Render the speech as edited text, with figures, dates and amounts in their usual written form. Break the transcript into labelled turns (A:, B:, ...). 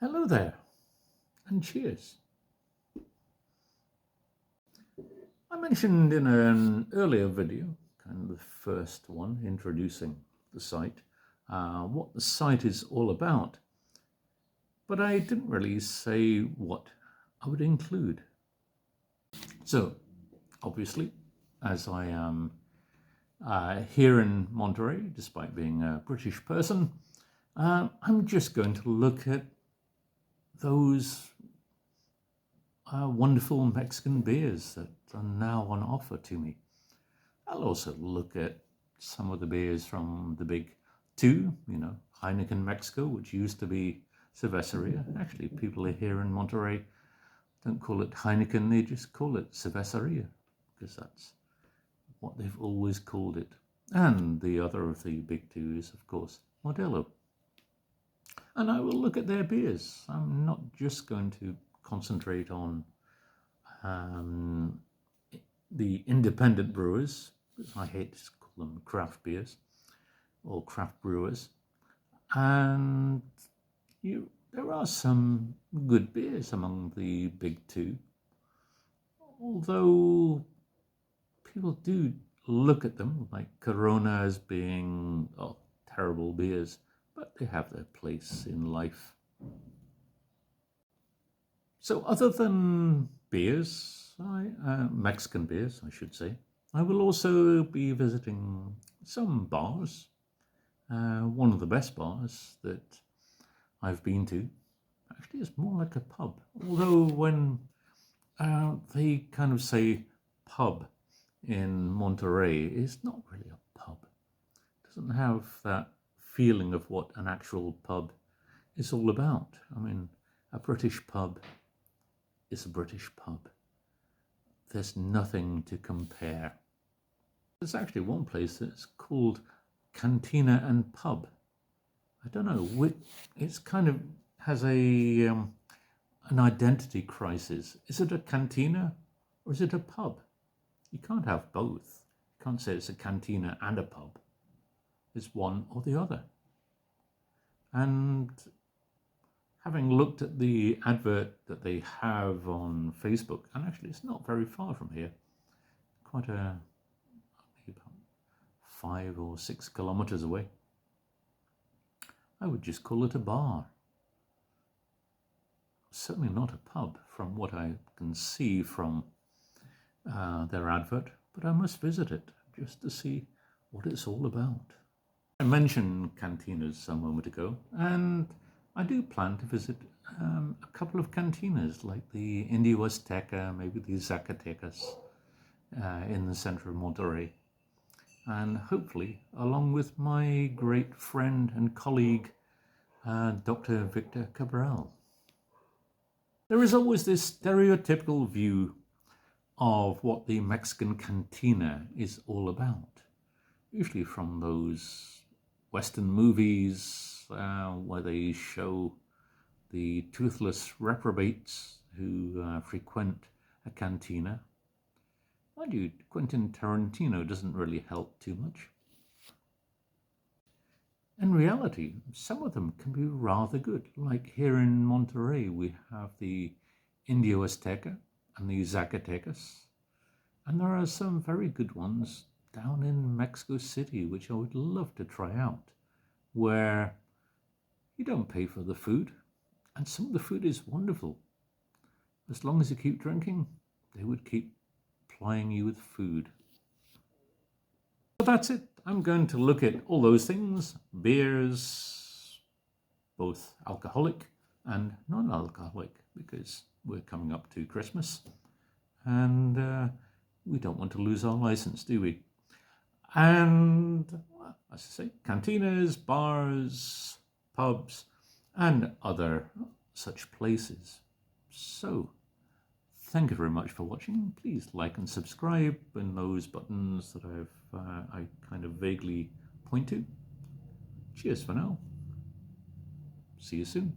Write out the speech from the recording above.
A: Hello there, and cheers. I mentioned in an earlier video, kind of the first one, introducing the site, what the site is all about, but I didn't really say what I would include. So, obviously, as I am here in Monterey, despite being a British person, I'm just going to look at those wonderful Mexican beers that are now on offer to me. I'll also look at some of the beers from the big two, Heineken Mexico, which used to be Cerveceria. Actually, people here in Monterey don't call it Heineken, they just call it Cerveceria, because that's what they've always called it. And the other of the big two is, of course, Modelo. And I will look at their beers. I'm not just going to concentrate on the independent brewers, because I hate to call them craft beers or craft brewers. And there are some good beers among the big two, although people do look at them like Corona as being terrible beers, but they have their place in life. So other than beers, Mexican beers, I should say, I will also be visiting some bars. One of the best bars that I've been to, actually is more like a pub. Although when they kind of say pub in Monterey, it's not really a pub. It doesn't have that feeling of what an actual pub is all about. I mean, a British pub is a British pub. There's nothing to compare. There's actually one place that's called Cantina and Pub. I don't know, it's kind of has an identity crisis. Is it a cantina or is it a pub? You can't have both. You can't say it's a cantina and a pub. It's one or the other. And having looked at the advert that they have on Facebook, and actually it's not very far from here, quite about 5 or 6 kilometers away, I would just call it a bar. Certainly not a pub from what I can see from their advert, but I must visit it just to see what it's all about. I mentioned cantinas a moment ago, and I do plan to visit a couple of cantinas like the Indio Azteca, maybe the Zacatecas in the center of Monterey. And hopefully, along with my great friend and colleague, Dr. Victor Cabral. There is always this stereotypical view of what the Mexican cantina is all about, usually from those Western movies where they show the toothless reprobates who frequent a cantina. Mind you, Quentin Tarantino doesn't really help too much. In reality, some of them can be rather good. Like here in Monterey, we have the Indio Azteca and the Zacatecas. And there are some very good ones down in Mexico City, which I would love to try out, where you don't pay for the food, and some of the food is wonderful. As long as you keep drinking, they would keep plying you with food. So that's it. I'm going to look at all those things, beers, both alcoholic and non-alcoholic, because we're coming up to Christmas and we don't want to lose our license, do we? And, as I say, cantinas, bars, pubs, and other such places. So, thank you very much for watching. Please like and subscribe in those buttons that I kind of vaguely point to. Cheers for now. See you soon.